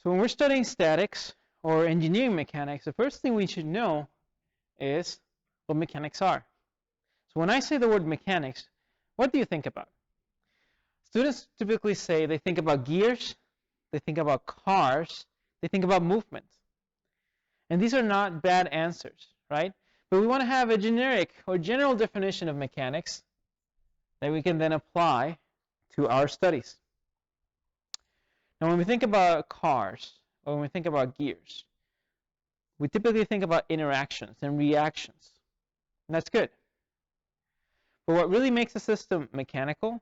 So when we're studying statics or engineering mechanics, the first thing we should know is what mechanics are. So when I say the word mechanics, what do you think about? Students typically say they think about gears, they think about cars, they think about movement. And these are not bad answers, right? But we want to have a generic or general definition of mechanics that we can then apply to our studies. Now, when we think about cars, or when we think about gears, we typically think about interactions and reactions. And that's good. But what really makes a system mechanical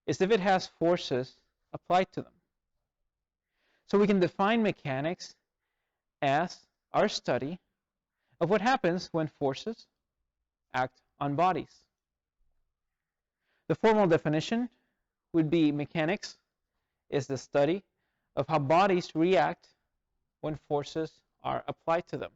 is if it has forces applied to them. So we can define mechanics as our study of what happens when forces act on bodies. The formal definition would be mechanics is the study of how bodies react when forces are applied to them.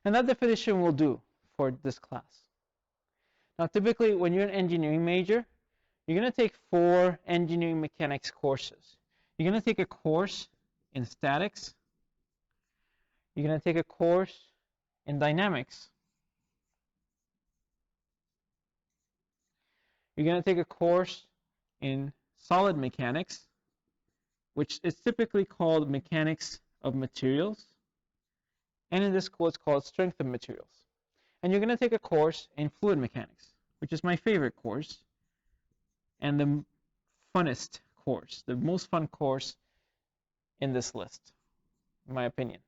And that definition will do for this class. Now, typically, when you're an engineering major, you're going to take 4 engineering mechanics courses. You're going to take a course in statics. You're going to take a course in dynamics. You're going to take a course in solid mechanics, which is typically called mechanics of materials. And in this course, it's called strength of materials. And you're going to take a course in fluid mechanics, which is my favorite course and the funnest course, the most fun course in this list, in my opinion.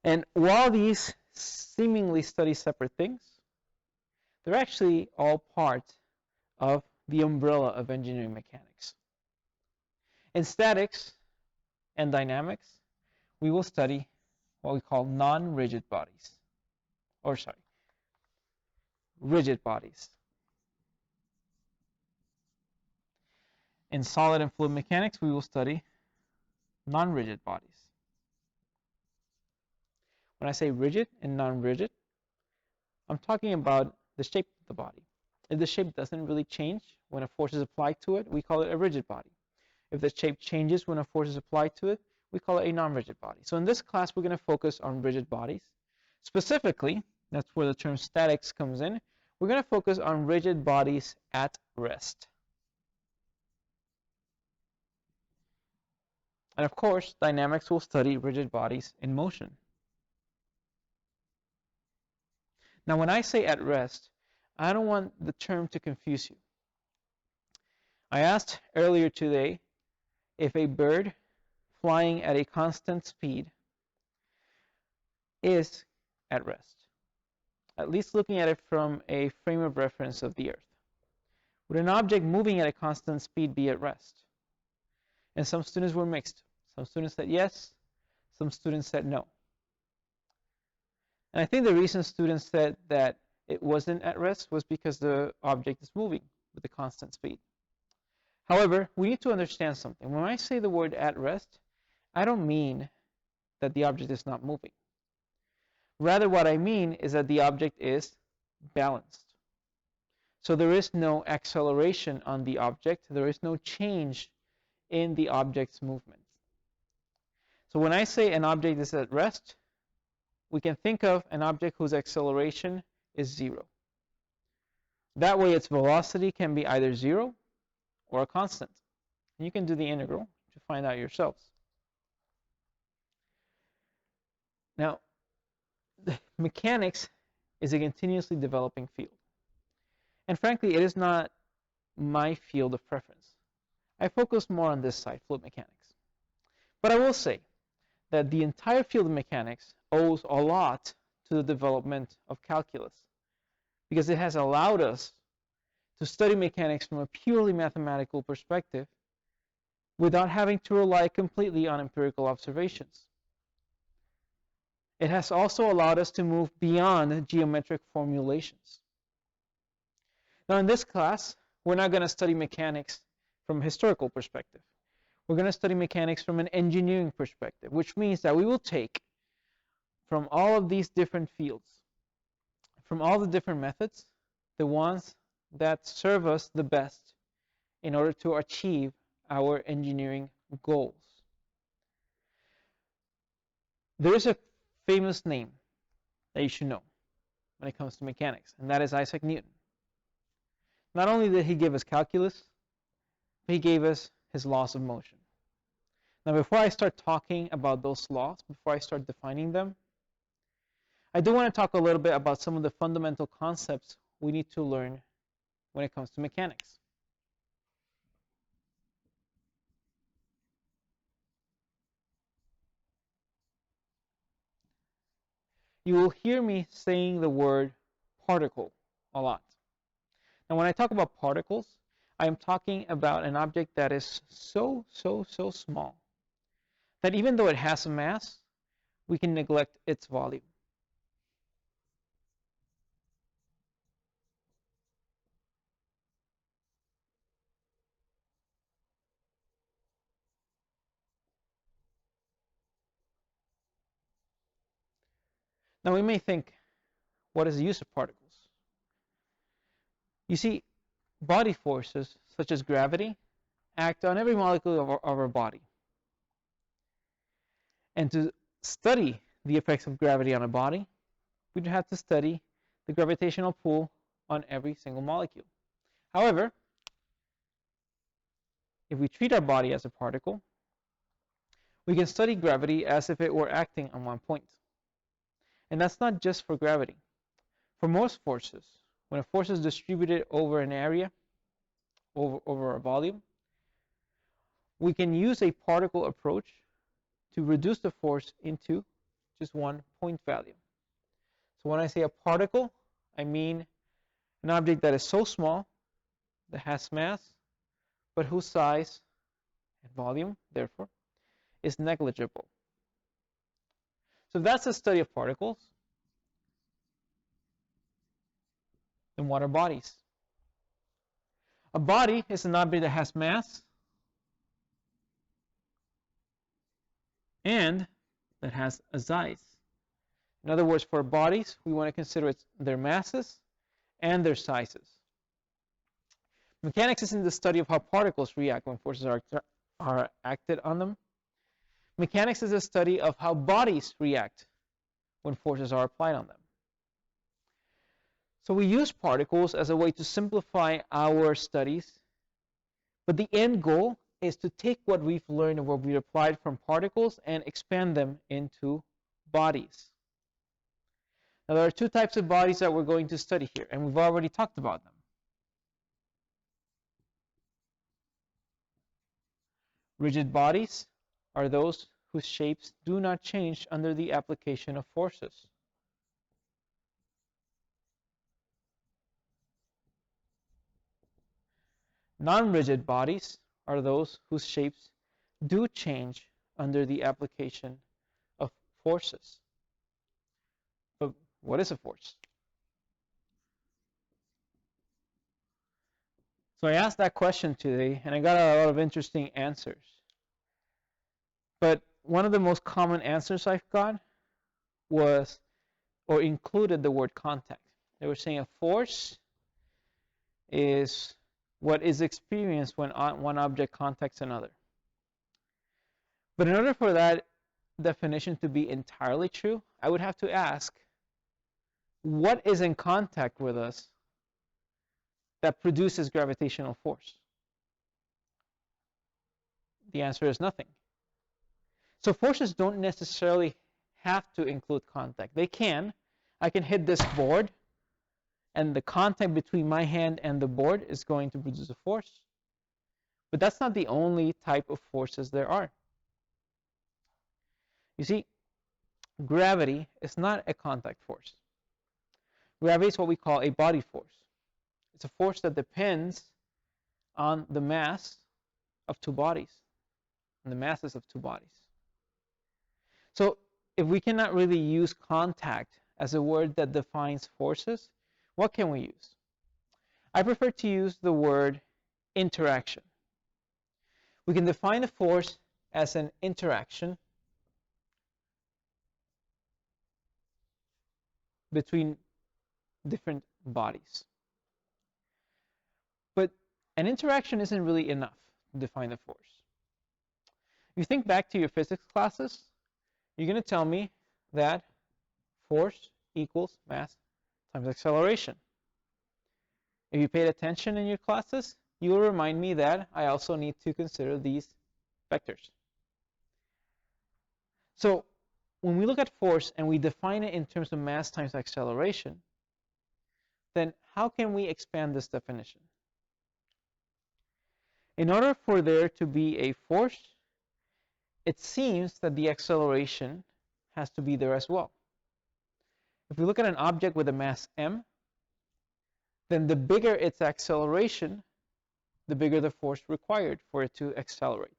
And while these seemingly study separate things, they're actually all part of the umbrella of engineering mechanics. In statics and dynamics, we will study what we call non-rigid bodies. Rigid bodies. In solid and fluid mechanics, we will study non-rigid bodies. When I say rigid and non-rigid, I'm talking about the shape of the body. If the shape doesn't really change when a force is applied to it, we call it a rigid body. If the shape changes when a force is applied to it, we call it a non-rigid body. So in this class, we're going to focus on rigid bodies. Specifically, that's where the term statics comes in, we're going to focus on rigid bodies at rest. And of course, dynamics will study rigid bodies in motion. Now, when I say at rest, I don't want the term to confuse you. I asked earlier today if a bird flying at a constant speed is at rest, at least looking at it from a frame of reference of the Earth. Would an object moving at a constant speed be at rest? And some students were mixed. Some students said yes, some students said no. And I think the reason students said that it wasn't at rest was because the object is moving with a constant speed. However, we need to understand something. When I say the word at rest, I don't mean that the object is not moving. Rather, what I mean is that the object is balanced. So there is no acceleration on the object. There is no change in the object's movement. So when I say an object is at rest, we can think of an object whose acceleration is 0. That way its velocity can be either 0 or a constant. And you can do the integral to find out yourselves. Now, mechanics is a continuously developing field. And frankly, it is not my field of preference. I focus more on this side, fluid mechanics. But I will say that the entire field of mechanics owes a lot to the development of calculus, because it has allowed us to study mechanics from a purely mathematical perspective without having to rely completely on empirical observations. it has also allowed us to move beyond geometric formulations. Now in this class, we're not going to study mechanics from a historical perspective. We're going to study mechanics from an engineering perspective, which means that we will take from all of these different fields, from all the different methods, the ones that serve us the best in order to achieve our engineering goals. There is a famous name that you should know when it comes to mechanics, and that is Isaac Newton. Not only did he give us calculus, but he gave us his laws of motion. Now, before I start talking about those laws, before I start defining them, I do want to talk a little bit about some of the fundamental concepts we need to learn when it comes to mechanics. You will hear me saying the word particle a lot. Now, when I talk about particles, I am talking about an object that is so small that even though it has a mass, we can neglect its volume. Now, we may think, what is the use of particles? You see, body forces, such as gravity, act on every molecule of our body. And to study the effects of gravity on a body, we'd have to study the gravitational pull on every single molecule. However, if we treat our body as a particle, we can study gravity as if it were acting on one point. And that's not just for gravity. For most forces, when a force is distributed over an area, over a volume, we can use a particle approach to reduce the force into just one point value. So when I say a particle, I mean an object that is so small, that has mass, but whose size and volume, therefore, is negligible. So that's the study of particles. Then what are bodies? A body is an object that has mass and that has a size. In other words, for bodies, we want to consider their masses and their sizes. Mechanics isn't the study of how particles react when forces are acted on them. Mechanics is a study of how bodies react when forces are applied on them. So we use particles as a way to simplify our studies, but the end goal is to take what we've learned and what we've applied from particles and expand them into bodies. Now, there are two types of bodies that we're going to study here, and we've already talked about them. Rigid bodies are those whose shapes do not change under the application of forces. Non-rigid bodies are those whose shapes do change under the application of forces. But what is a force? So I asked that question today, and I got a lot of interesting answers. But one of the most common answers I've got was, or included the word contact. They were saying a force is what is experienced when one object contacts another. But in order for that definition to be entirely true, I would have to ask, what is in contact with us that produces gravitational force? The answer is nothing. So forces don't necessarily have to include contact. They can. I can hit this board, and the contact between my hand and the board is going to produce a force. But that's not the only type of forces there are. You see, gravity is not a contact force. Gravity is what we call a body force. It's a force that depends on the mass of two bodies, and the masses of two bodies. So if we cannot really use contact as a word that defines forces, what can we use? I prefer to use the word interaction. We can define a force as an interaction between different bodies. But an interaction isn't really enough to define a force. If you think back to your physics classes, you're going to tell me that force equals mass times acceleration. If you paid attention in your classes, you will remind me that I also need to consider these vectors. So when we look at force and we define it in terms of mass times acceleration, then how can we expand this definition? In order for there to be a force, it seems that the acceleration has to be there as well. If we look at an object with a mass m, then the bigger its acceleration, the bigger the force required for it to accelerate.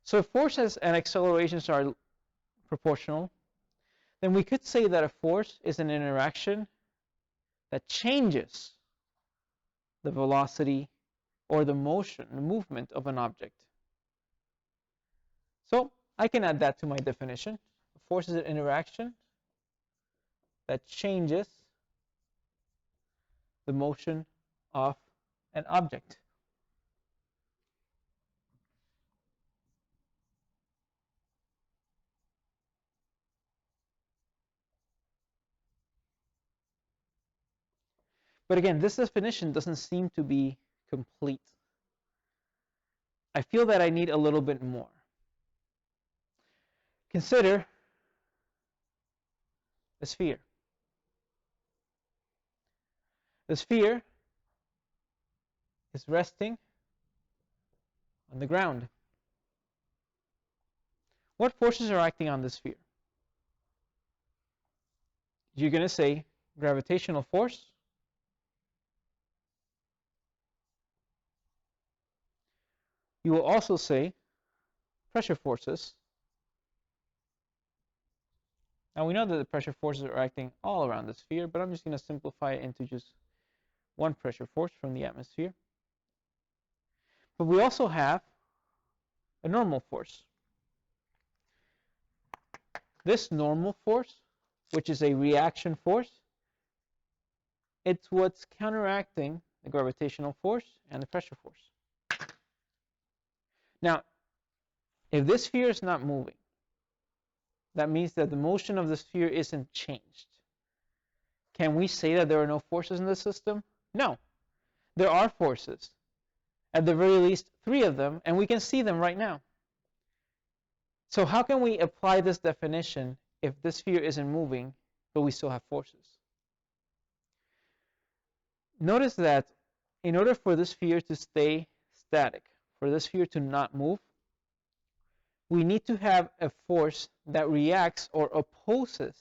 So if forces and accelerations are proportional, then we could say that a force is an interaction that changes the velocity or the motion, the movement of an object. So I can add that to my definition. A force is an interaction that changes the motion of an object. But again, this definition doesn't seem to be complete. I feel that I need a little bit more. Consider a sphere. The sphere is resting on the ground. What forces are acting on the sphere? You're going to say gravitational force. You will also say pressure forces. Now we know that the pressure forces are acting all around the sphere, but I'm just going to simplify it into just one pressure force from the atmosphere. But we also have a normal force. This normal force, which is a reaction force, it's what's counteracting the gravitational force and the pressure force. Now, if this sphere is not moving, that means that the motion of the sphere isn't changed. Can we say that there are no forces in the system? No. There are forces. At the very least, 3 of them, and we can see them right now. So how can we apply this definition if this sphere isn't moving, but we still have forces? Notice that in order for this sphere to stay static, for this sphere to not move, we need to have a force that reacts or opposes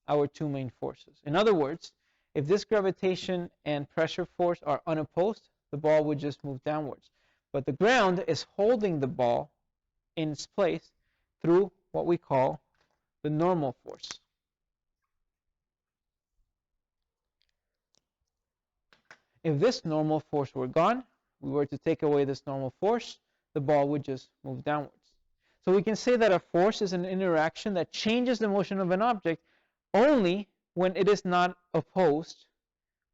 our 2 main forces. In other words, if this gravitation and pressure force are unopposed, the ball would just move downwards. But the ground is holding the ball in its place through what we call the normal force. If this normal force were gone, we were to take away this normal force, the ball would just move downwards. So we can say that a force is an interaction that changes the motion of an object only when it is not opposed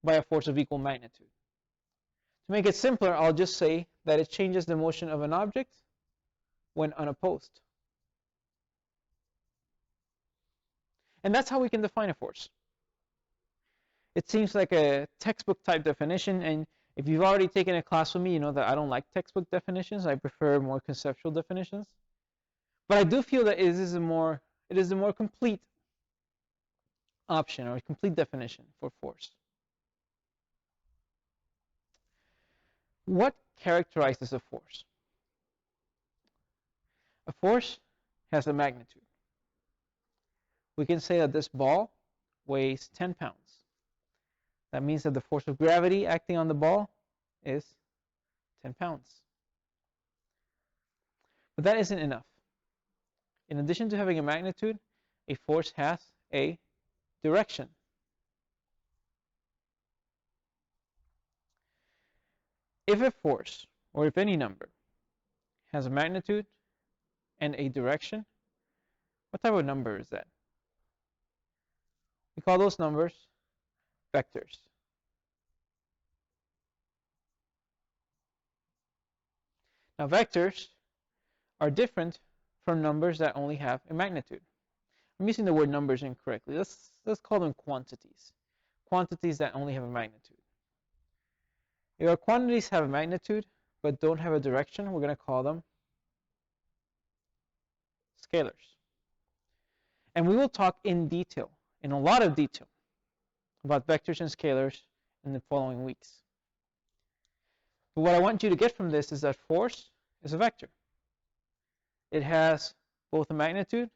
by a force of equal magnitude. To make it simpler, I'll just say that it changes the motion of an object when unopposed. And that's how we can define a force. It seems like a textbook type definition, and if you've already taken a class with me, you know that I don't like textbook definitions. I prefer more conceptual definitions. But I do feel that it is a more complete option or a complete definition for force. What characterizes a force? A force has a magnitude. We can say that this ball weighs 10 pounds. That means that the force of gravity acting on the ball is 10 pounds. But that isn't enough. In addition to having a magnitude, a force has a direction. If a force, or if any number, has a magnitude and a direction, what type of number is that? We call those numbers vectors. Now, vectors are different from numbers that only have a magnitude. I'm using the word numbers incorrectly. Let's call them quantities. Quantities that only have a magnitude. If our quantities have a magnitude but don't have a direction, we're going to call them scalars. And we will talk in detail, in a lot of detail, about vectors and scalars in the following weeks. But what I want you to get from this is that force is a vector. It has both a magnitude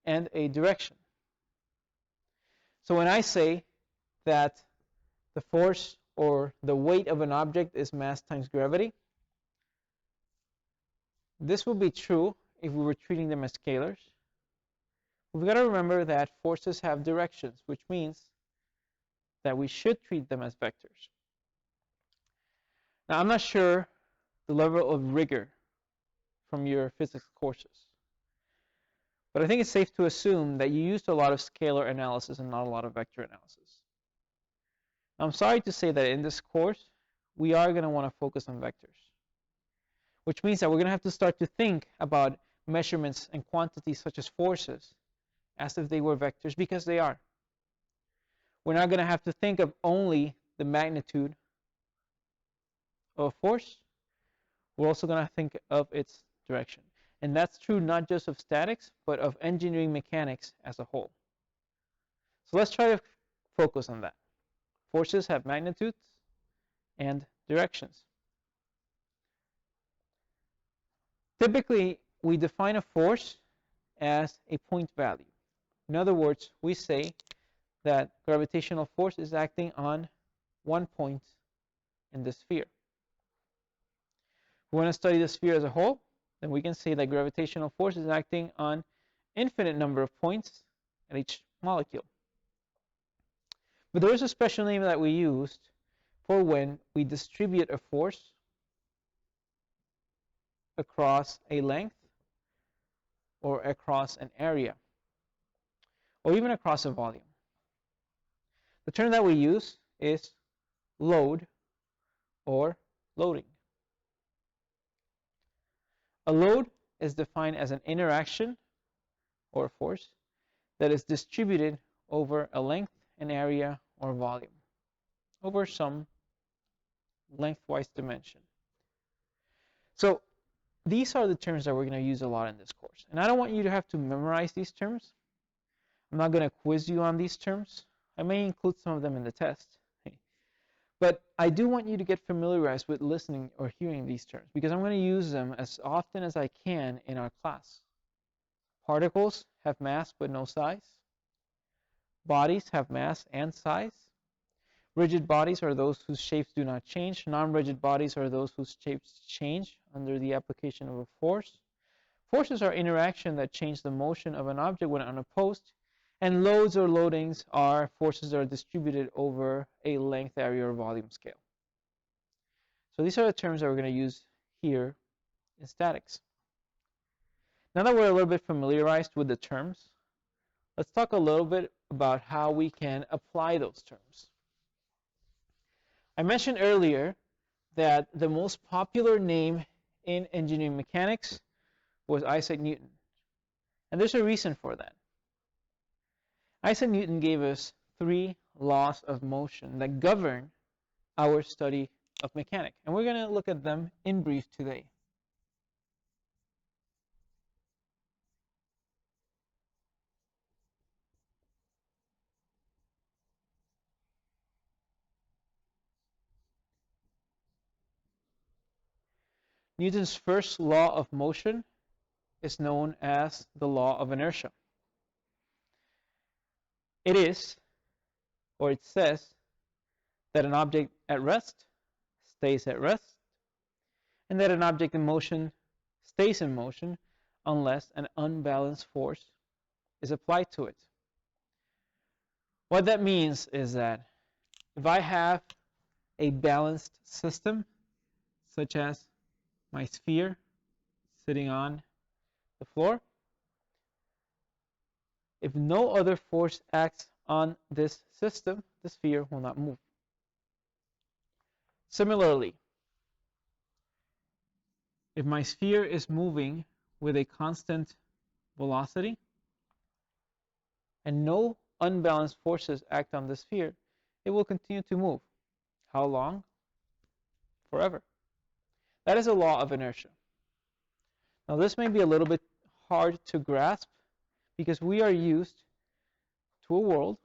and a direction. So when I say that the force or the weight of an object is mass times gravity, this will be true if we were treating them as scalars. We've got to remember that forces have directions, which means that we should treat them as vectors. Now, I'm not sure the level of rigor from your physics courses, but I think it's safe to assume that you used a lot of scalar analysis and not a lot of vector analysis. I'm sorry to say that in this course, we are going to want to focus on vectors, which means that we're going to have to start to think about measurements and quantities such as forces as if they were vectors, because they are. We're not going to have to think of only the magnitude of a force. We're also going to think of its direction. And that's true not just of statics, but of engineering mechanics as a whole. So let's try to focus on that. Forces have magnitudes and directions. Typically, we define a force as a point value. In other words, we say that gravitational force is acting on one point in the sphere. If we want to study the sphere as a whole, then we can say that gravitational force is acting on infinite number of points at each molecule. But there is a special name that we used for when we distribute a force across a length or across an area or even across a volume. The term that we use is load or loading. A load is defined as an interaction or a force that is distributed over a length, an area, or volume, over some lengthwise dimension. So these are the terms that we're going to use a lot in this course. And I don't want you to have to memorize these terms. I'm not going to quiz you on these terms. I may include some of them in the test. But I do want you to get familiarized with listening or hearing these terms, because I'm going to use them as often as I can in our class. Particles have mass but no size. Bodies have mass and size. Rigid bodies are those whose shapes do not change. Non-rigid bodies are those whose shapes change under the application of a force. Forces are interaction that change the motion of an object when unopposed. And loads or loadings are forces that are distributed over a length, area, or volume scale. So these are the terms that we're going to use here in statics. Now that we're a little bit familiarized with the terms, let's talk a little bit about how we can apply those terms. I mentioned earlier that the most popular name in engineering mechanics was Isaac Newton. And there's a reason for that. Isaac Newton gave us 3 laws of motion that govern our study of mechanics. And we're going to look at them in brief today. Newton's first law of motion is known as the law of inertia. It is, or it says, that an object at rest stays at rest, and that an object in motion stays in motion unless an unbalanced force is applied to it. What that means is that if I have a balanced system, such as my sphere sitting on the floor, if no other force acts on this system, the sphere will not move. Similarly, if my sphere is moving with a constant velocity and no unbalanced forces act on the sphere, it will continue to move. How long? Forever. That is a law of inertia. Now this may be a little bit hard to grasp because we are used to a world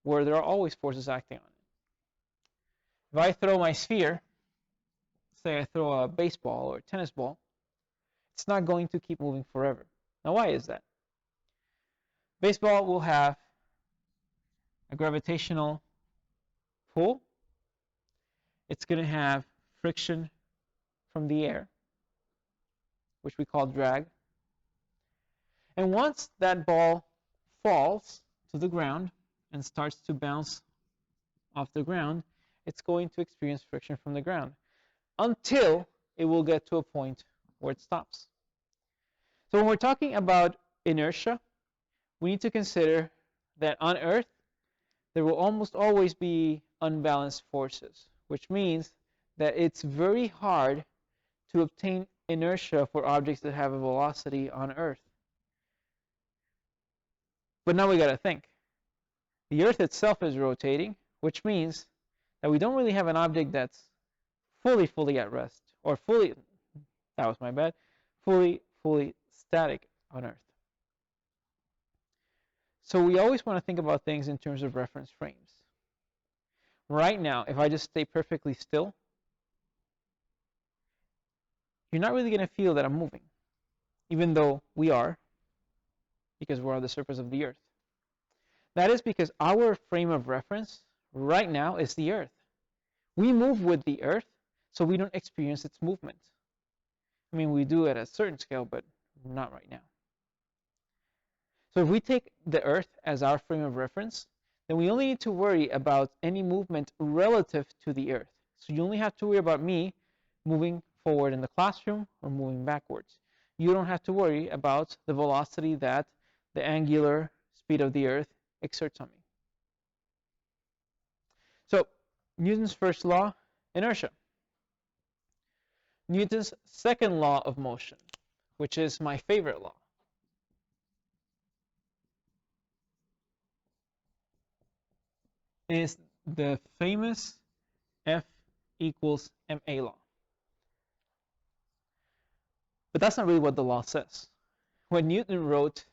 where there are always forces acting on it. If I throw my sphere, say I throw a baseball or a tennis ball, it's not going to keep moving forever. Now why is that? Baseball will have a gravitational pull. It's going to have friction from the air, which we call drag. And once that ball falls to the ground and starts to bounce off the ground, it's going to experience friction from the ground until it will get to a point where it stops. So when we're talking about inertia, we need to consider that on Earth, there will almost always be unbalanced forces, which means that it's very hard to obtain inertia for objects that have a velocity on Earth. But now we got to think. The Earth itself is rotating, which means that we don't really have an object that's fully at rest, or fully static on Earth. So we always want to think about things in terms of reference frames. Right now, if I just stay perfectly still, you're not really going to feel that I'm moving, even though we are, because we're on the surface of the Earth. That is because our frame of reference right now is the Earth. We move with the Earth, so we don't experience its movement. I mean, we do at a certain scale, but not right now. So if we take the Earth as our frame of reference, then we only need to worry about any movement relative to the Earth. So you only have to worry about me moving forward in the classroom or moving backwards. You don't have to worry about the velocity that the angular speed of the Earth exerts on me. So Newton's first law, inertia. Newton's second law of motion, which is my favorite law, is the famous F equals ma law. But that's not really what the law says. When Newton wrote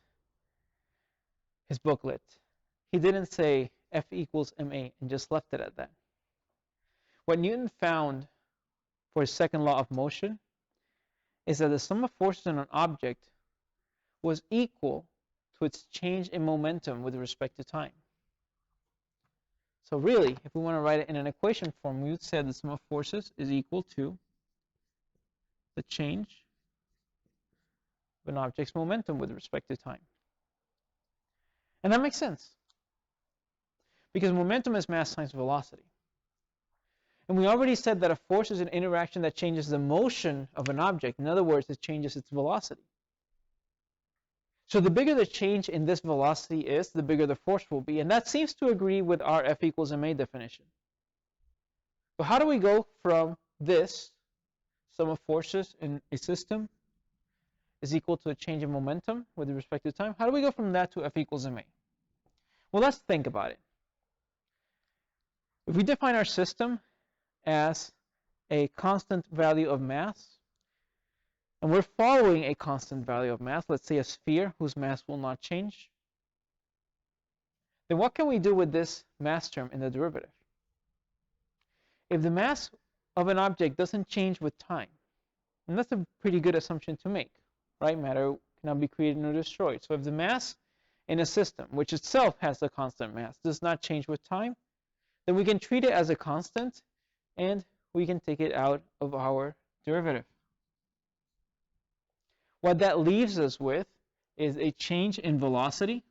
his booklet, he didn't say F equals ma and just left it at that. What Newton found for his second law of motion is that the sum of forces on an object was equal to its change in momentum with respect to time. So really, if we want to write it in an equation form, we would say the sum of forces is equal to the change of an object's momentum with respect to time. And that makes sense, because momentum is mass times velocity. And we already said that a force is an interaction that changes the motion of an object. In other words, it changes its velocity. So the bigger the change in this velocity is, the bigger the force will be. And that seems to agree with our F equals ma definition. But how do we go from this, sum of forces in a system is equal to a change in momentum with respect to time? How do we go from that to F equals ma? Well, let's think about it. If we define our system as a constant value of mass, and we're following a constant value of mass, let's say a sphere whose mass will not change, then what can we do with this mass term in the derivative? If the mass of an object doesn't change with time, and that's a pretty good assumption to make, right? Matter cannot be created nor destroyed. So if the mass in a system, which itself has a constant mass, does not change with time, then we can treat it as a constant, and we can take it out of our derivative. what that leaves us with is a change in velocity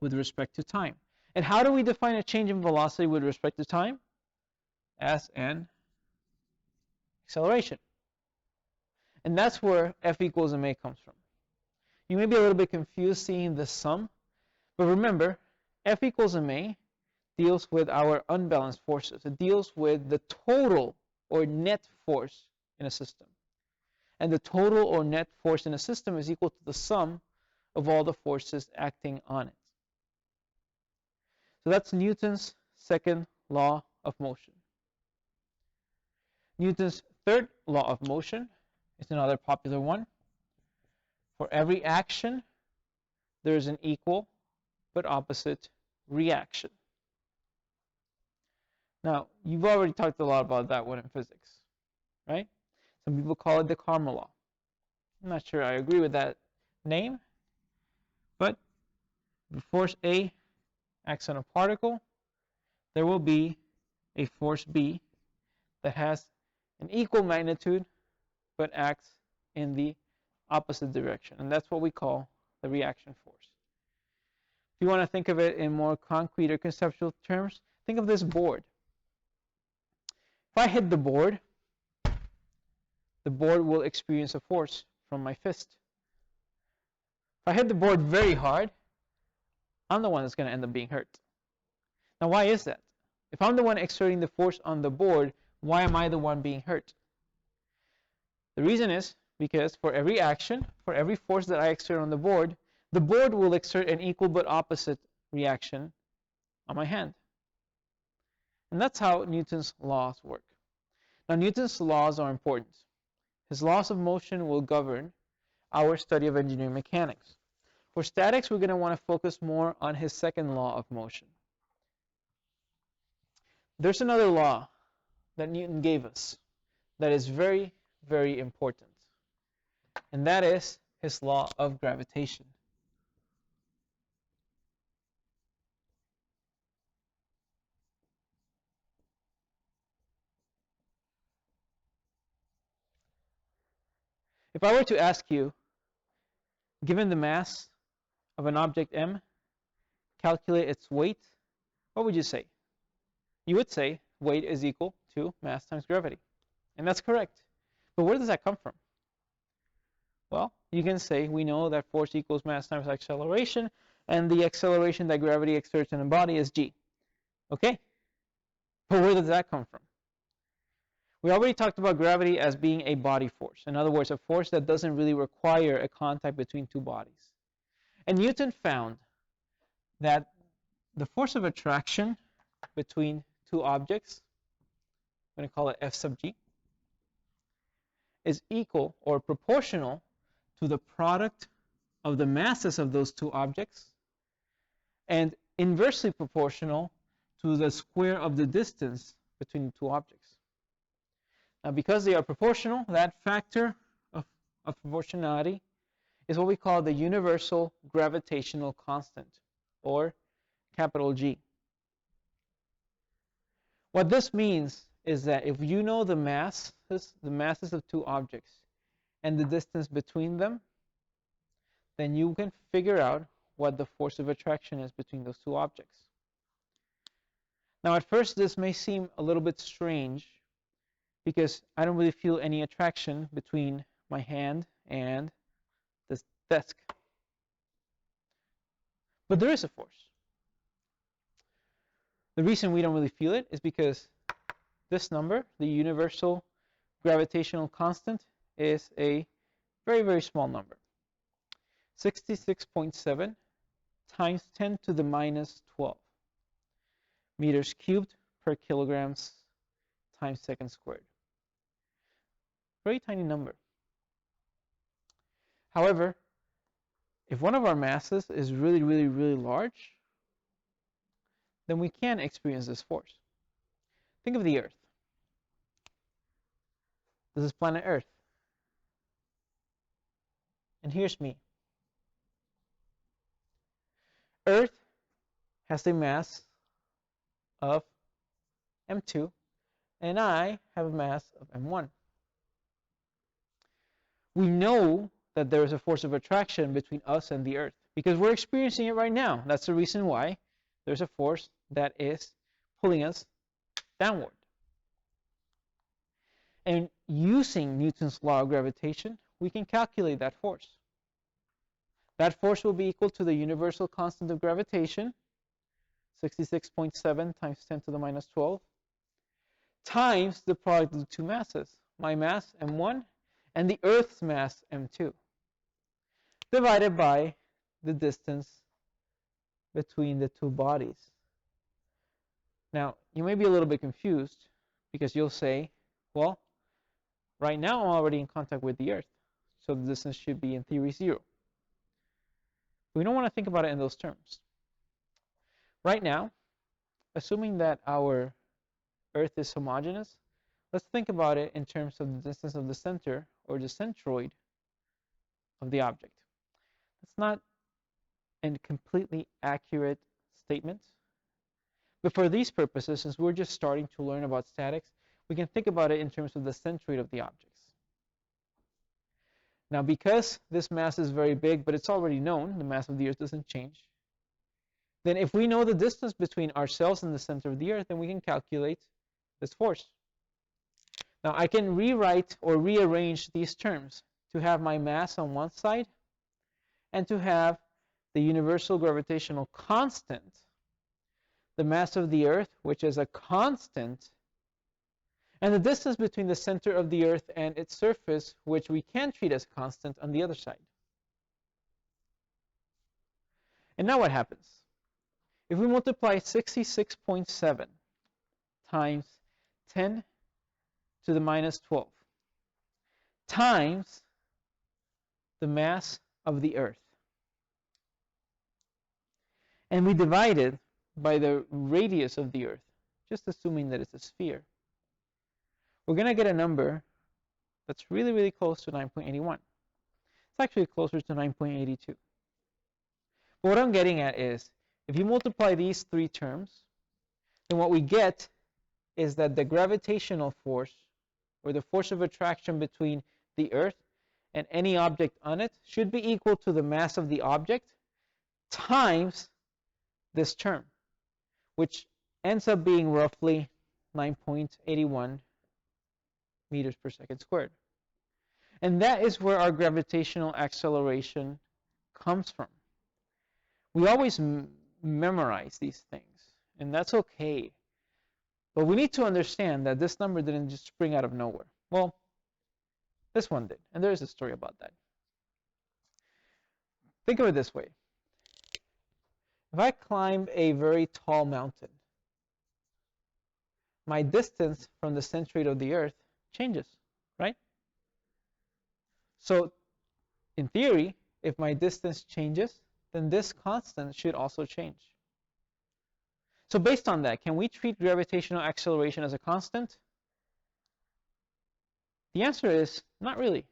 with respect to time. And how do we define a change in velocity with respect to time? As an acceleration. And that's where F equals ma comes from. You may be a little bit confused seeing the sum, but remember, F equals ma deals with our unbalanced forces. It deals with the total or net force in a system. And the total or net force in a system is equal to the sum of all the forces acting on it. So that's Newton's second law of motion. Newton's third law of motion is another popular one. For every action, there is an equal but opposite reaction. Now, you've already talked a lot about that one in physics, right? Some people call it the karma law. I'm not sure I agree with that name, but if force A acts on a particle, there will be a force B that has an equal magnitude but acts in the opposite direction, and that's what we call the reaction force. If you want to think of it in more concrete or conceptual terms, think of this board. If I hit the board will experience a force from my fist. If I hit the board very hard, I'm the one that's going to end up being hurt. Now, why is that? If I'm the one exerting the force on the board, why am I the one being hurt? The reason is because for every action, for every force that I exert on the board will exert an equal but opposite reaction on my hand. And that's how Newton's laws work. Now, Newton's laws are important. His laws of motion will govern our study of engineering mechanics. For statics, we're going to want to focus more on his second law of motion. There's another law that Newton gave us that is very, very important. And that is his law of gravitation. If I were to ask you, given the mass of an object m, calculate its weight, what would you say? You would say weight is equal to mass times gravity. And that's correct. But where does that come from? Well, you can say we know that force equals mass times acceleration, and the acceleration that gravity exerts in a body is g. Okay? But where does that come from? We already talked about gravity as being a body force. In other words, a force that doesn't really require a contact between two bodies. And Newton found that the force of attraction between two objects, I'm going to call it F sub g, is equal or proportional to the product of the masses of those two objects and inversely proportional to the square of the distance between the two objects. Now, because they are proportional, that factor of proportionality is what we call the universal gravitational constant, or capital G. What this means is that if you know the masses of two objects and the distance between them, then you can figure out what the force of attraction is between those two objects. Now, at first, this may seem a little bit strange because I don't really feel any attraction between my hand and this desk. But there is a force. The reason we don't really feel it is because this number, the universal gravitational constant, is a very, very small number. 66.7 times 10 to the minus 12 meters cubed per kilograms times second squared. Very tiny number. However, if one of our masses is really, really, really large, then we can experience this force. Think of the Earth. This is planet Earth. And here's me. Earth has a mass of m2, and I have a mass of m1. We know that there is a force of attraction between us and the Earth, because we're experiencing it right now. That's the reason why there's a force that is pulling us downward. And using Newton's law of gravitation, we can calculate that force. That force will be equal to the universal constant of gravitation, 66.7 times 10 to the minus 12, times the product of the two masses, my mass, m1, and the Earth's mass, m2, divided by the distance between the two bodies. Now, you may be a little bit confused, because you'll say, well, right now I'm already in contact with the Earth, so the distance should be, in theory, 0. We don't want to think about it in those terms. Right now, assuming that our Earth is homogeneous, let's think about it in terms of the distance of the center, or the centroid, of the object. It's not a completely accurate statement, but for these purposes, since we're just starting to learn about statics, we can think about it in terms of the centroid of the objects. Now, because this mass is very big, but it's already known, the mass of the Earth doesn't change, then if we know the distance between ourselves and the center of the Earth, then we can calculate this force. Now, I can rewrite or rearrange these terms to have my mass on one side and to have the universal gravitational constant, the mass of the Earth, which is a constant, and the distance between the center of the Earth and its surface, which we can treat as constant, on the other side. And now what happens? If we multiply 66.7 times 10 to the minus 12 times the mass of the Earth, and we divide it by the radius of the Earth, just assuming that it's a sphere, we're going to get a number that's really, really close to 9.81. It's actually closer to 9.82. But what I'm getting at is, if you multiply these three terms, then what we get is that the gravitational force, or the force of attraction between the Earth and any object on it, should be equal to the mass of the object times this term, which ends up being roughly 9.81 meters per second squared. And that is where our gravitational acceleration comes from. We always memorize these things, and that's okay. But we need to understand that this number didn't just spring out of nowhere. Well, this one did, and there is a story about that. Think of it this way. If I climb a very tall mountain, my distance from the centroid of the Earth changes, right? So, in theory, if my distance changes, then this constant should also change. So based on that, can we treat gravitational acceleration as a constant? The answer is not really,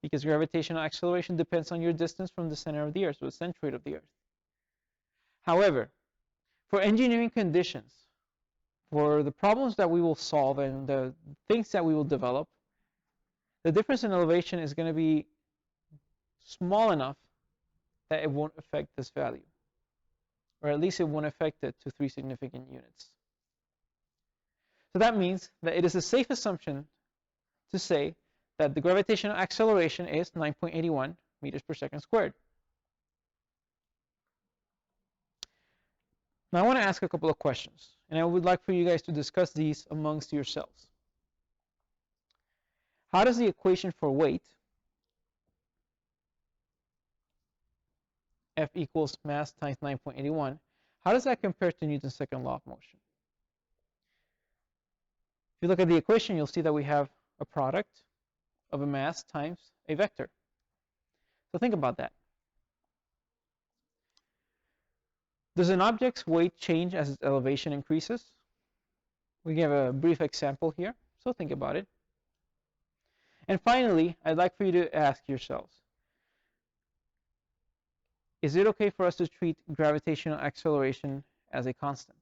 because gravitational acceleration depends on your distance from the center of the Earth, so the centroid of the Earth. However, for engineering conditions, for the problems that we will solve and the things that we will develop, the difference in elevation is going to be small enough that it won't affect this value, or at least it won't affect it to 3 significant units. So that means that it is a safe assumption to say that the gravitational acceleration is 9.81 meters per second squared. Now I want to ask a couple of questions, and I would like for you guys to discuss these amongst yourselves. How does the equation for weight, F equals mass times 9.81, how does that compare to Newton's second law of motion? If you look at the equation, you'll see that we have a product of a mass times a vector. So think about that. Does an object's weight change as its elevation increases? We give a brief example here, so think about it. And finally, I'd like for you to ask yourselves, is it okay for us to treat gravitational acceleration as a constant?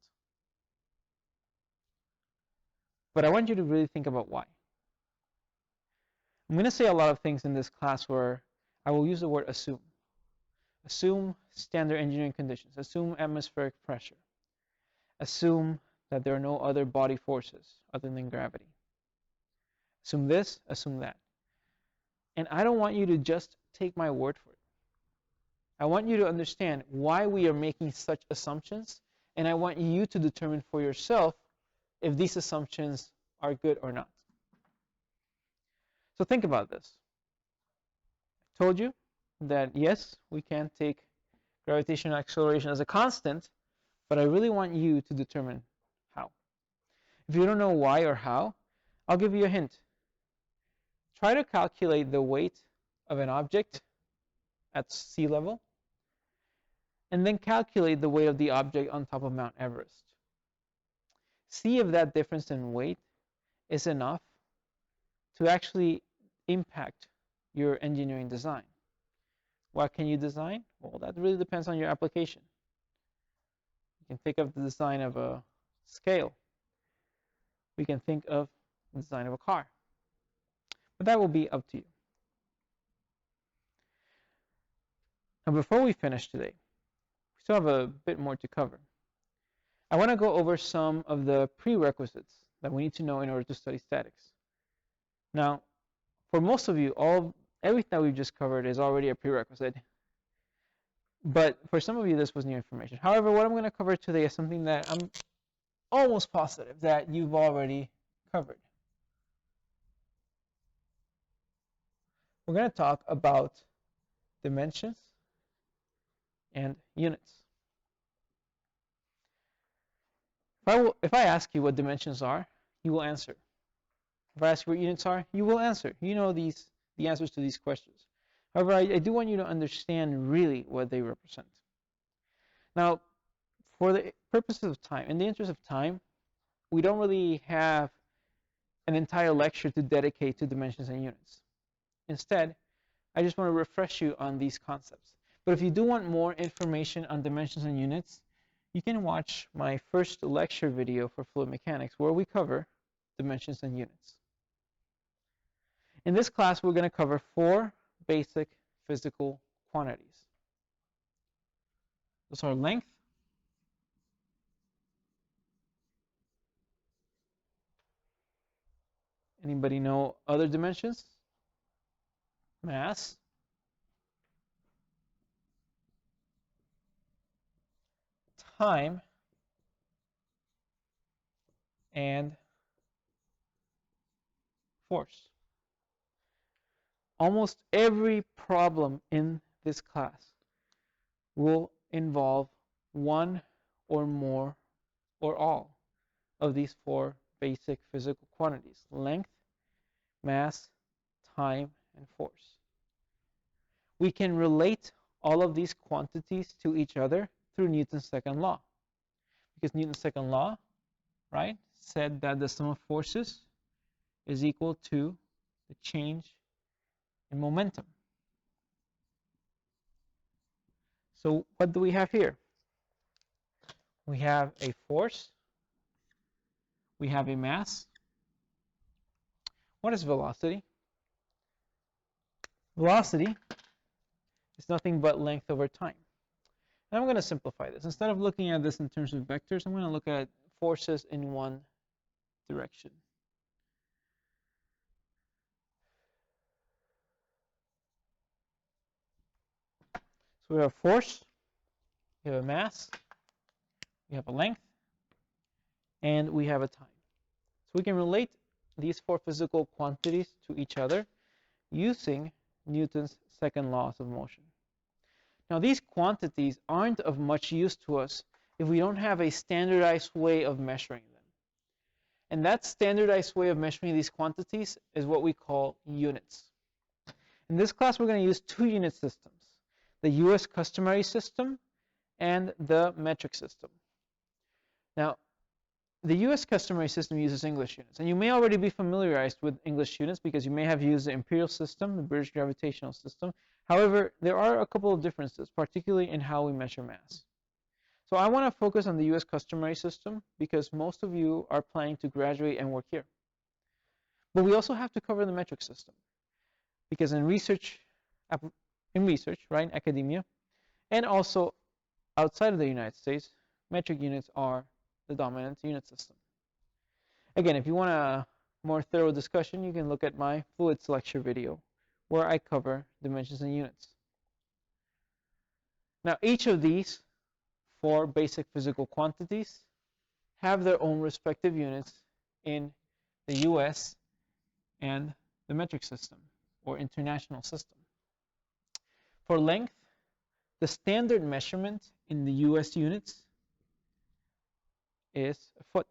But I want you to really think about why. I'm going to say a lot of things in this class where I will use the word assume. Assume standard engineering conditions. Assume atmospheric pressure. Assume that there are no other body forces other than gravity. Assume this, assume that. And I don't want you to just take my word for it. I want you to understand why we are making such assumptions, and I want you to determine for yourself if these assumptions are good or not. So think about this. I told you that yes, we can take gravitational acceleration as a constant, but I really want you to determine how. If you don't know why or how, I'll give you a hint. Try to calculate the weight of an object at sea level, and then calculate the weight of the object on top of Mount Everest. See if that difference in weight is enough to actually impact your engineering design. What can you design? Well, that really depends on your application. You can think of the design of a scale. We can think of the design of a car. But that will be up to you. Now, before we finish today, we still have a bit more to cover. I want to go over some of the prerequisites that we need to know in order to study statics. Now, for most of you, everything that we've just covered is already a prerequisite. But for some of you, this was new information. However, what I'm going to cover today is something that I'm almost positive that you've already covered. We're going to talk about dimensions and units. If I ask you what dimensions are, you will answer. If I ask you what units are, you will answer. You know the answers to these questions. However, I do want you to understand really what they represent. Now, for the purposes of time, in the interest of time, we don't really have an entire lecture to dedicate to dimensions and units. Instead, I just want to refresh you on these concepts. But if you do want more information on dimensions and units, you can watch my first lecture video for fluid mechanics where we cover dimensions and units. In this class, we're going to cover 4 basic physical quantities. Those are length, anybody know other dimensions? Mass, time, and force. Almost every problem in this class will involve one or more or all of these 4 basic physical quantities: length, mass, time, and force. We can relate all of these quantities to each other through Newton's second law. Because Newton's second law, right, said that the sum of forces is equal to the change in momentum. So what do we have here? We have a force. We have a mass. What is velocity? Velocity is nothing but length over time. And I'm going to simplify this. Instead of looking at this in terms of vectors, I'm going to look at forces in one direction. So we have a force, we have a mass, we have a length, and we have a time. So we can relate these 4 physical quantities to each other using Newton's second laws of motion. Now, these quantities aren't of much use to us if we don't have a standardized way of measuring them. And that standardized way of measuring these quantities is what we call units. In this class, we're going to use 2 unit systems: the US customary system and the metric system. Now, the US customary system uses English units, and you may already be familiarized with English units because you may have used the imperial system, the British gravitational system. However, there are a couple of differences, particularly in how we measure mass. So I want to focus on the US customary system because most of you are planning to graduate and work here. But we also have to cover the metric system because in research in research, right, in academia, and also outside of the United States, metric units are the dominant unit system. Again, if you want a more thorough discussion, you can look at my fluids lecture video where I cover dimensions and units. Now, each of these four basic physical quantities have their own respective units in the US and the metric system or international system. For length, the standard measurement in the US units is a foot.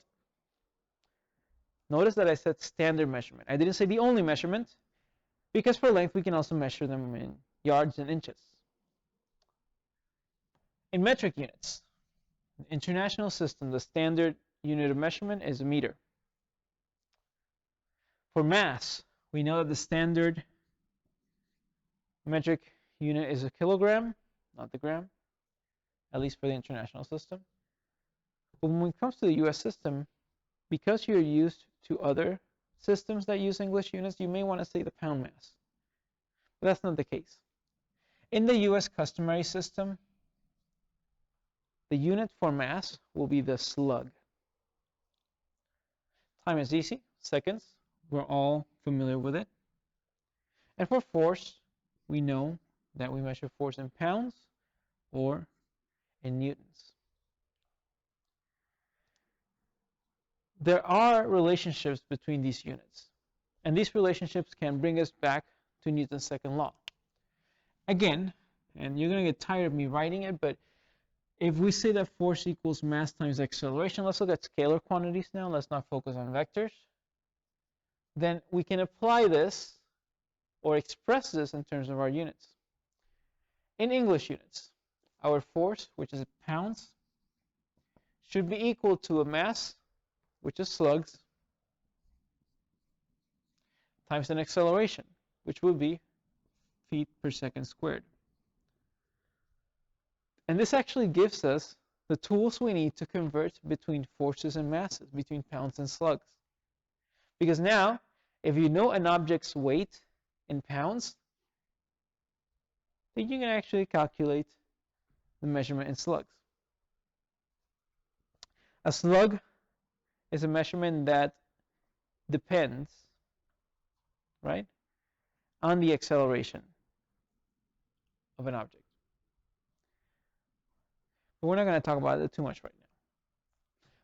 Notice that I said standard measurement. I didn't say the only measurement, because for length we can also measure them in yards and inches. In metric units, the international system, the standard unit of measurement is a meter. For mass, we know that the standard metric unit is a kilogram, not the gram, at least for the international system. But when it comes to the US system, because you're used to other systems that use English units, you may want to say the pound mass. But that's not the case. In the US customary system, the unit for mass will be the slug. Time is easy, seconds. We're all familiar with it. And for force, we know that we measure force in pounds or in newtons. There are relationships between these units, and these relationships can bring us back to Newton's second law. Again, and you're going to get tired of me writing it, but if we say that force equals mass times acceleration, let's look at scalar quantities now, let's not focus on vectors, then we can apply this or express this in terms of our units. In English units, our force, which is pounds, should be equal to a mass, which is slugs, times an acceleration, which would be feet per second squared. And this actually gives us the tools we need to convert between forces and masses, between pounds and slugs. Because now, if you know an object's weight in pounds, then you can actually calculate the measurement in slugs. A slug is a measurement that depends, right, on the acceleration of an object. But we're not going to talk about it too much right now.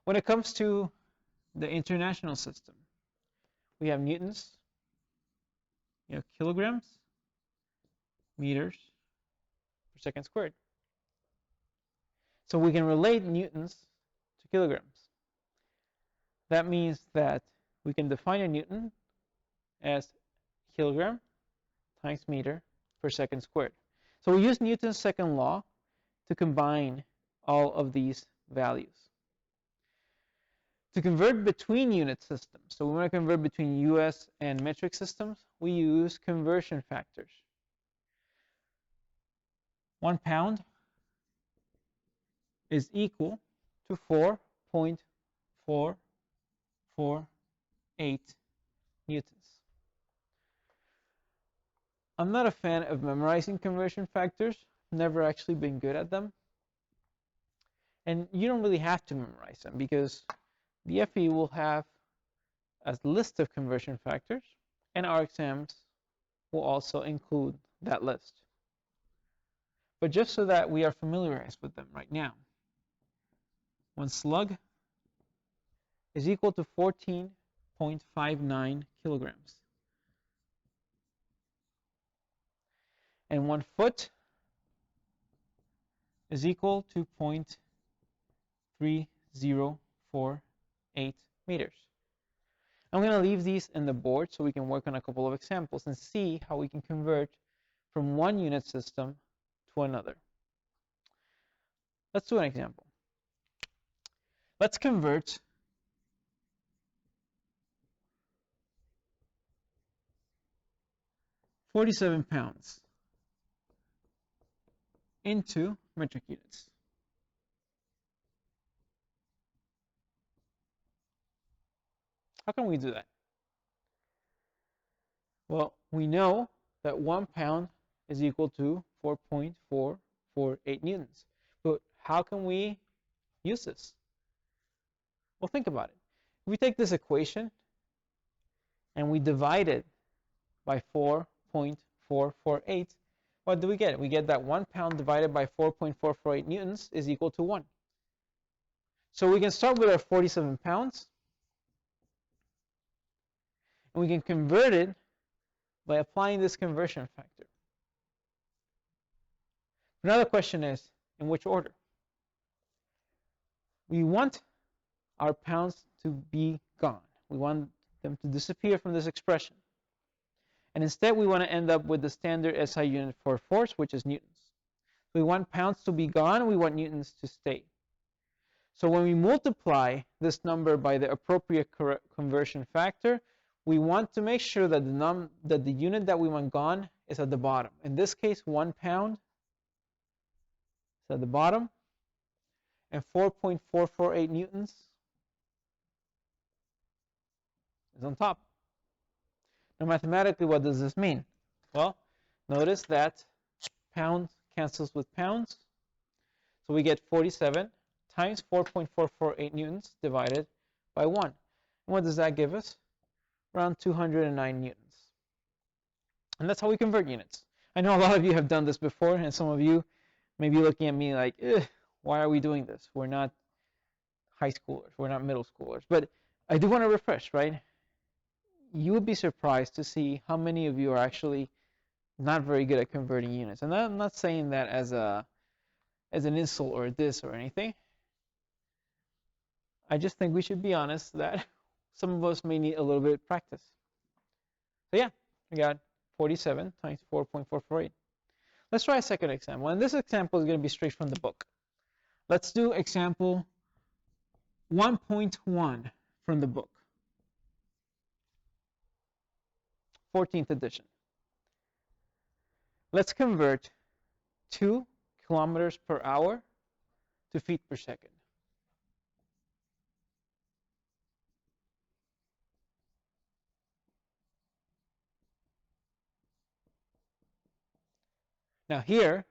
When it comes to the international system, we have newtons, you have kilograms, meters per second squared. So we can relate newtons to kilograms. That means that we can define a newton as kilogram times meter per second squared. So we use Newton's second law to combine all of these values. To convert between unit systems, so we want to convert between US and metric systems, we use conversion factors. 1 pound is equal to 4.448 newtons. I'm not a fan of memorizing conversion factors. Never actually been good at them. And you don't really have to memorize them because the FE will have a list of conversion factors, and our exams will also include that list. But just so that we are familiarized with them right now, 1 slug is equal to 14.59 kilograms. And 1 foot is equal to 0.3048 meters. I'm going to leave these in the board so we can work on a couple of examples and see how we can convert from one unit system to another. Let's do an example. Let's convert 47 pounds into metric units. How can we do that? Well, we know that 1 pound is equal to 4.448 newtons. But how can we use this? Well, think about it. If we take this equation and we divide it by 4.448, what do we get? We get that 1 pound divided by 4.448 newtons is equal to 1. So we can start with our 47 pounds, and we can convert it by applying this conversion factor. Another question is, in which order? We want our pounds to be gone. We want them to disappear from this expression. And instead, we want to end up with the standard SI unit for force, which is newtons. We want pounds to be gone, we want newtons to stay. So when we multiply this number by the appropriate conversion factor, we want to make sure that the unit that we want gone is at the bottom. In this case, 1 pound is at the bottom, and 4.448 newtons is on top. Now, mathematically, what does this mean? Well, notice that pounds cancels with pounds. So we get 47 times 4.448 newtons divided by 1. And what does that give us? Around 209 newtons. And that's how we convert units. I know a lot of you have done this before, and some of you may be looking at me like, why are we doing this? We're not high schoolers. We're not middle schoolers. But I do want to refresh, right? You would be surprised to see how many of you are actually not very good at converting units. And I'm not saying that as an insult or a diss or anything. I just think we should be honest that some of us may need a little bit of practice. So yeah, we got 47 times 4.448. Let's try a second example. And this example is going to be straight from the book. Let's do example 1.1 from the book. 14th edition. Let's convert 2 kilometers per hour to feet per second. Now here,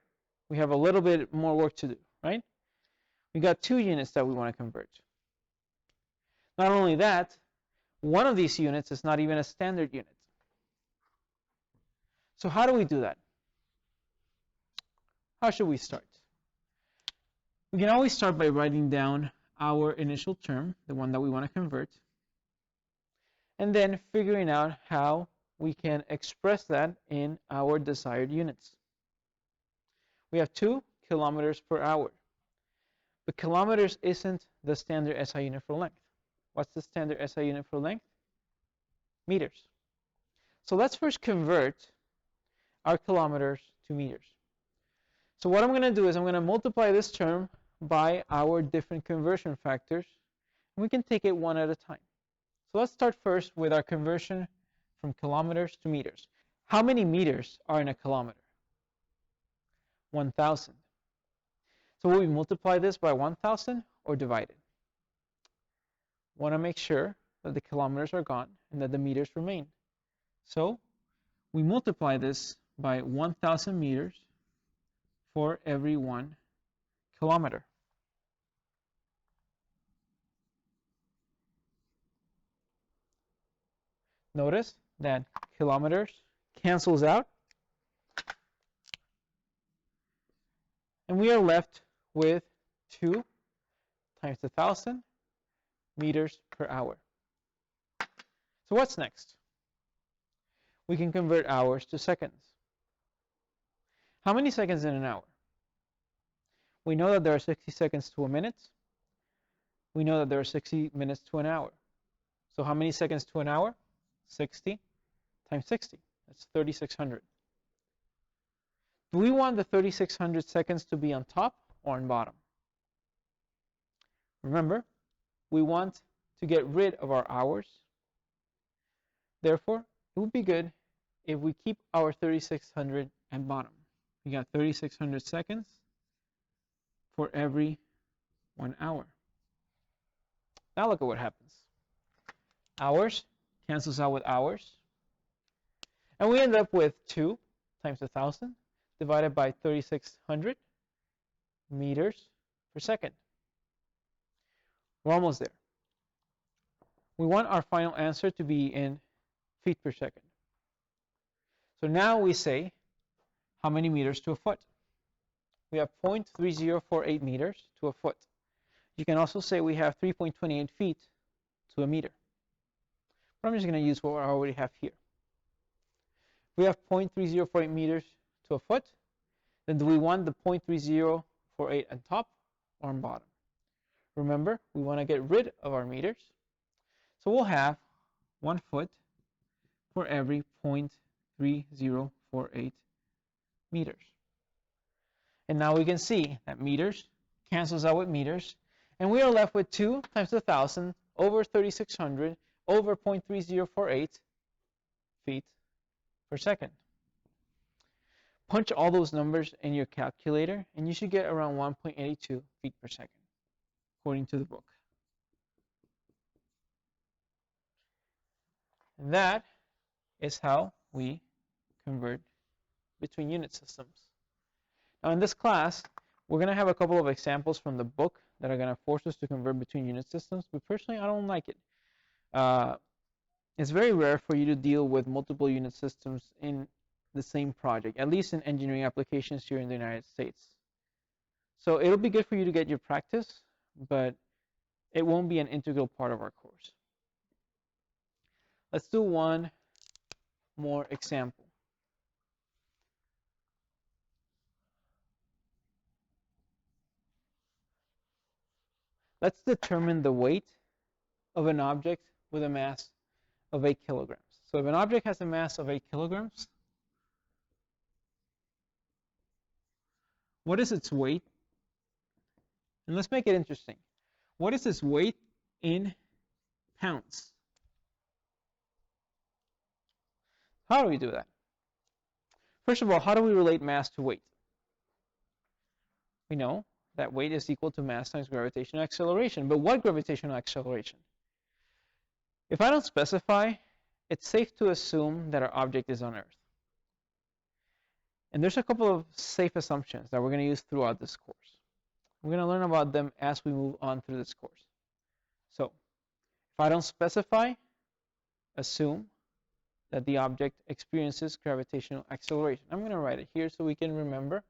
we have a little bit more work to do, right? We got 2 units that we want to convert. Not only that, one of these units is not even a standard unit. So how do we do that? How should we start? We can always start by writing down our initial term, the one that we want to convert, and then figuring out how we can express that in our desired units. We have 2 kilometers per hour. But kilometers isn't the standard SI unit for length. What's the standard SI unit for length? Meters. So let's first convert our kilometers to meters. So what I'm going to do is I'm going to multiply this term by our different conversion factors, and we can take it one at a time. So let's start first with our conversion from kilometers to meters. How many meters are in a kilometer? 1,000. So will we multiply this by 1,000 or divide it? Want to make sure that the kilometers are gone and that the meters remain. So we multiply this by 1,000 meters for every 1 kilometer. Notice that kilometers cancels out, and we are left with 2 times 1,000 meters per hour. So what's next? We can convert hours to seconds. How many seconds in an hour? We know that there are 60 seconds to a minute. We know that there are 60 minutes to an hour. So how many seconds to an hour? 60 times 60. That's 3,600. Do we want the 3,600 seconds to be on top or on bottom? Remember, we want to get rid of our hours. Therefore, it would be good if we keep our 3,600 at bottom. We got 3,600 seconds for every 1 hour. Now look at what happens. Hours cancels out with hours. And we end up with 2 times 1,000 divided by 3,600 meters per second. We're almost there. We want our final answer to be in feet per second. So now we say how many meters to a foot. We have 0.3048 meters to a foot. You can also say we have 3.28 feet to a meter. But I'm just going to use what I already have here. We have 0.3048 meters to a foot. Then do we want the 0.3048 on top or on bottom? Remember, we want to get rid of our meters. So we'll have 1 foot for every 0.3048 meters. And now we can see that meters cancels out with meters. And we are left with 2 times 1,000 over 3,600 over 0.3048 feet per second. Punch all those numbers in your calculator, and you should get around 1.82 feet per second, according to the book. And that is how we convert between unit systems. Now in this class, we're going to have a couple of examples from the book that are going to force us to convert between unit systems, but personally I don't like it. It's very rare for you to deal with multiple unit systems in the same project, at least in engineering applications here in the United States. So it'll be good for you to get your practice, but it won't be an integral part of our course. Let's do one more example. Let's determine the weight of an object with a mass of 8 kilograms. So if an object has a mass of 8 kilograms, what is its weight? And let's make it interesting. What is its weight in pounds? How do we do that? First of all, how do we relate mass to weight? We know that weight is equal to mass times gravitational acceleration. But what gravitational acceleration? If I don't specify, it's safe to assume that our object is on Earth. And there's a couple of safe assumptions that we're going to use throughout this course. We're going to learn about them as we move on through this course. So, if I don't specify, assume that the object experiences gravitational acceleration. I'm going to write it here so we can remember.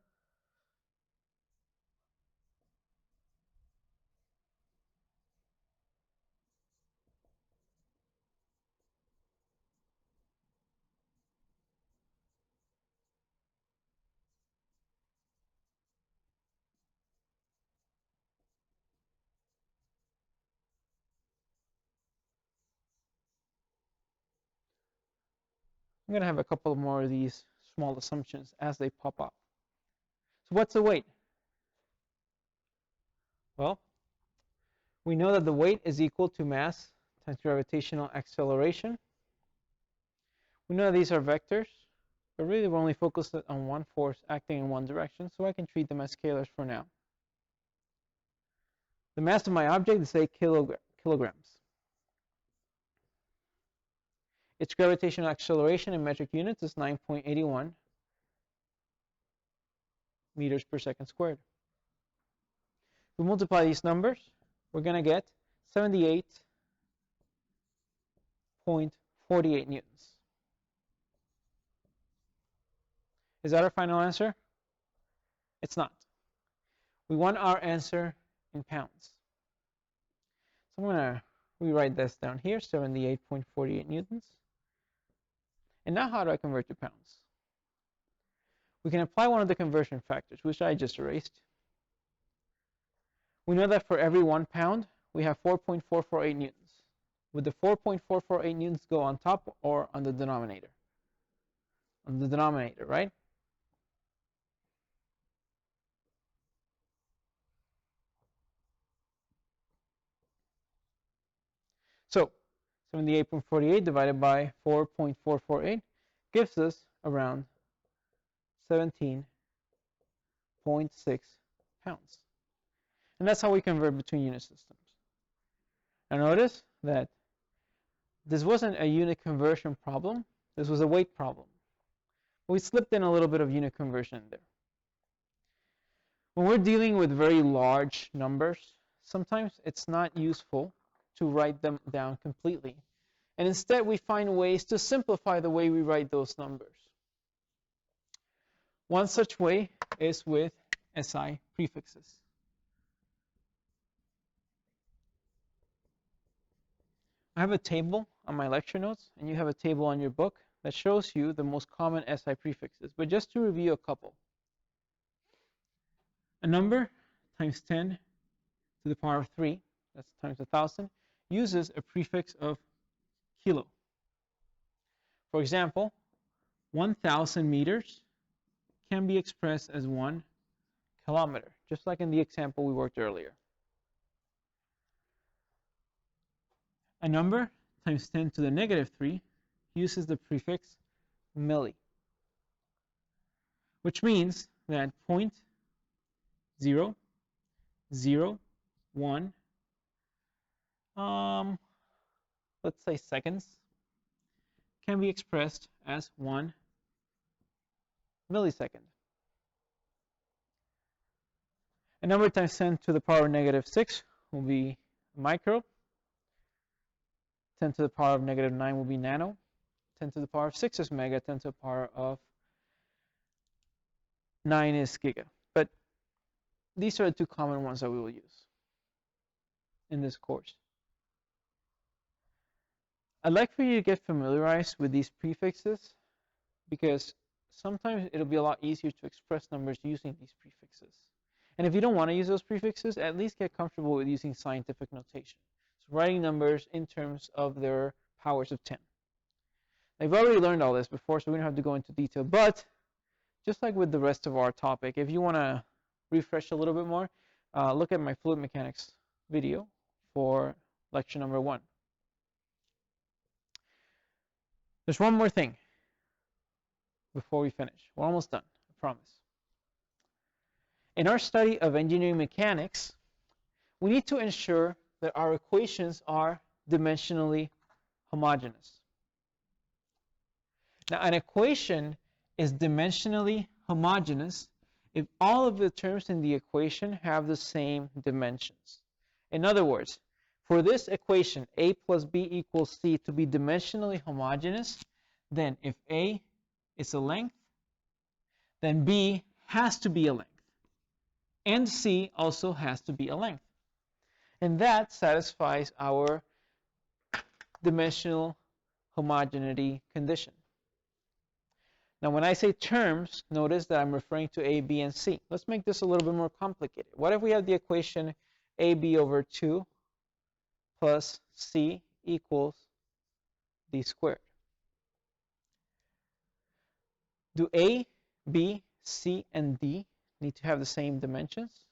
I'm going to have a couple more of these small assumptions as they pop up. So what's the weight? Well, we know that the weight is equal to mass times gravitational acceleration. We know that these are vectors, but really we're only focused on one force acting in one direction, so I can treat them as scalars for now. The mass of my object is 8 kilograms. Its gravitational acceleration in metric units is 9.81 meters per second squared. If we multiply these numbers, we're going to get 78.48 newtons. Is that our final answer? It's not. We want our answer in pounds. So I'm going to rewrite this down here, 78.48 newtons. And now how do I convert to pounds? We can apply one of the conversion factors, which I just erased. We know that for every 1 pound, we have 4.448 newtons. Would the 4.448 newtons go on top or on the denominator? On the denominator, right? So 78.48 divided by 4.448 gives us around 17.6 pounds. And that's how we convert between unit systems. Now notice that this wasn't a unit conversion problem, this was a weight problem. We slipped in a little bit of unit conversion there. When we're dealing with very large numbers, sometimes it's not useful to write them down completely. And instead, we find ways to simplify the way we write those numbers. One such way is with SI prefixes. I have a table on my lecture notes, and you have a table on your book that shows you the most common SI prefixes. But just to review a couple. A number times 10 to the power of 3, that's times 1,000, uses a prefix of kilo. For example, 1,000 meters can be expressed as 1 kilometer, just like in the example we worked earlier. A number times 10 to the negative 3 uses the prefix milli, which means that 0.001, let's say seconds, can be expressed as 1 millisecond. A number times 10 to the power of negative 6 will be micro. 10 to the power of negative 9 will be nano. 10 to the power of 6 is mega. 10 to the power of 9 is giga. But these are the two common ones that we will use in this course. I'd like for you to get familiarized with these prefixes because sometimes it'll be a lot easier to express numbers using these prefixes. And if you don't want to use those prefixes, at least get comfortable with using scientific notation. So writing numbers in terms of their powers of 10. I've already learned all this before, so we don't have to go into detail. But just like with the rest of our topic, if you want to refresh a little bit more, look at my fluid mechanics video for lecture number 1. There's one more thing before we finish. We're almost done, I promise. In our study of engineering mechanics, we need to ensure that our equations are dimensionally homogeneous. Now, an equation is dimensionally homogeneous if all of the terms in the equation have the same dimensions. In other words, for this equation, a plus b equals c, to be dimensionally homogeneous, then if a is a length, then b has to be a length. And c also has to be a length. And that satisfies our dimensional homogeneity condition. Now, when I say terms, notice that I'm referring to a, b, and c. Let's make this a little bit more complicated. What if we have the equation ab over 2 plus c equals d squared? Do a, b, c, and d need to have the same dimensions?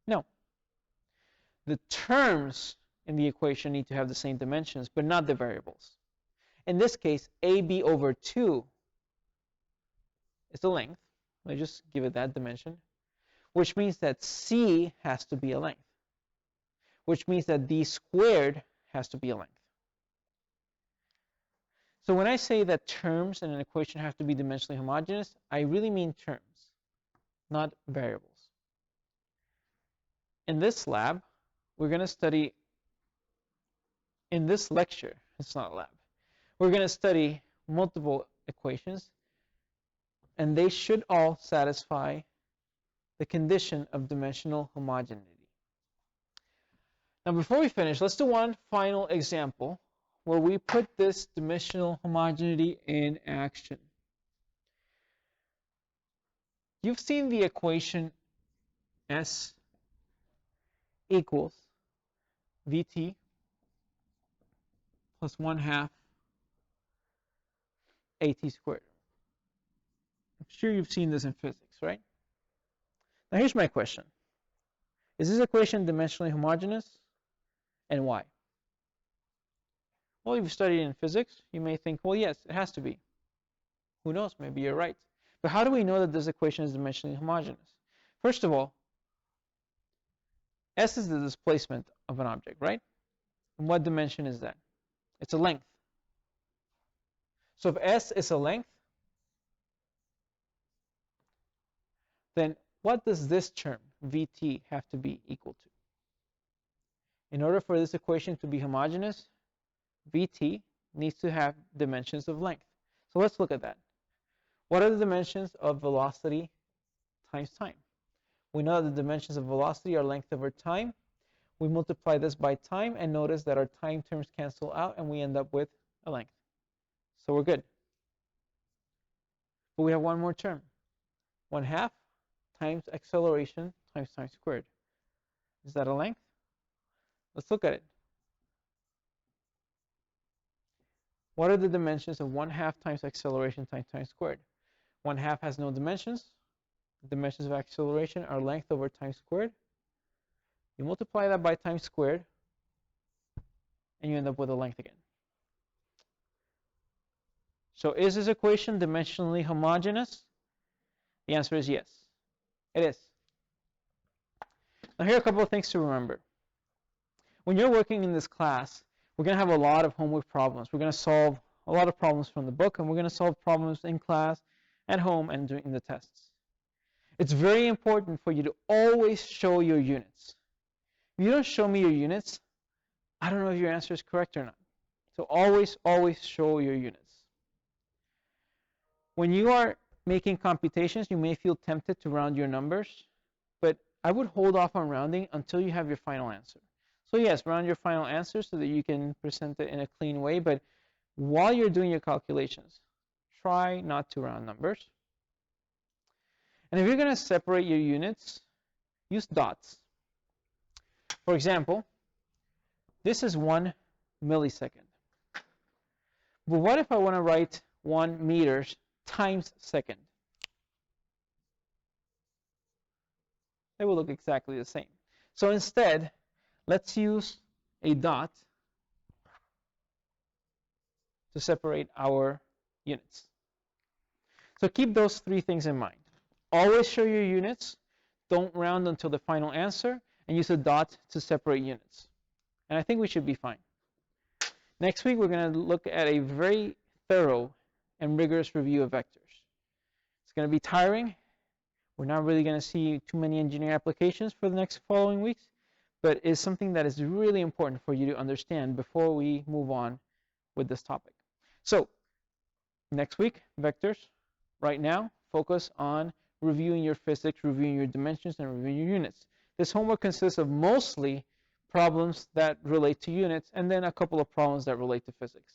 No. The terms in the equation need to have the same dimensions, but not the variables. In this case, ab over 2 is the length. Let's just give it that dimension, which means that c has to be a length, which means that d squared has to be a length. So when I say that terms in an equation have to be dimensionally homogeneous, I really mean terms, not variables. In this lab, we're going to study, in this lecture, it's not a lab, we're going to study multiple equations, and they should all satisfy the condition of dimensional homogeneity. Now, before we finish, let's do one final example where we put this dimensional homogeneity in action. You've seen the equation S equals Vt plus 1/2 At squared. I'm sure you've seen this in physics, right? Now here's my question. Is this equation dimensionally homogeneous, and why? Well, if you studied in physics, you may think, well, yes, it has to be. Who knows? Maybe you're right. But how do we know that this equation is dimensionally homogeneous? First of all, S is the displacement of an object, right? And what dimension is that? It's a length. So if S is a length, then what does this term, Vt, have to be equal to? In order for this equation to be homogeneous, Vt needs to have dimensions of length. So let's look at that. What are the dimensions of velocity times time? We know that the dimensions of velocity are length over time. We multiply this by time, and notice that our time terms cancel out, and we end up with a length. So we're good. But we have one more term. 1/2 times acceleration times time squared. Is that a length? Let's look at it. What are the dimensions of 1/2 times acceleration times time squared? 1/2 has no dimensions. The dimensions of acceleration are length over time squared. You multiply that by time squared, and you end up with a length again. So is this equation dimensionally homogeneous? The answer is yes. It is. Now here are a couple of things to remember. When you're working in this class, we're going to have a lot of homework problems. We're going to solve a lot of problems from the book, and we're going to solve problems in class, at home, and during the tests. It's very important for you to always show your units. If you don't show me your units, I don't know if your answer is correct or not. So always, always show your units. When you are making computations, you may feel tempted to round your numbers, but I would hold off on rounding until you have your final answer. So yes, round your final answer so that you can present it in a clean way, but while you're doing your calculations, try not to round numbers. And if you're going to separate your units, use dots. For example, this is 1 millisecond. But what if I want to write 1 meters times second? They will look exactly the same. So instead, let's use a dot to separate our units. So keep those 3 things in mind. Always show your units, don't round until the final answer, and use a dot to separate units. And I think we should be fine. Next week, we're going to look at a very thorough and rigorous review of vectors. It's going to be tiring. We're not really going to see too many engineering applications for the next following weeks, but it's something that is really important for you to understand before we move on with this topic. So next week, vectors. Right now, focus on reviewing your physics, reviewing your dimensions, and reviewing your units. This homework consists of mostly problems that relate to units, and then a couple of problems that relate to physics.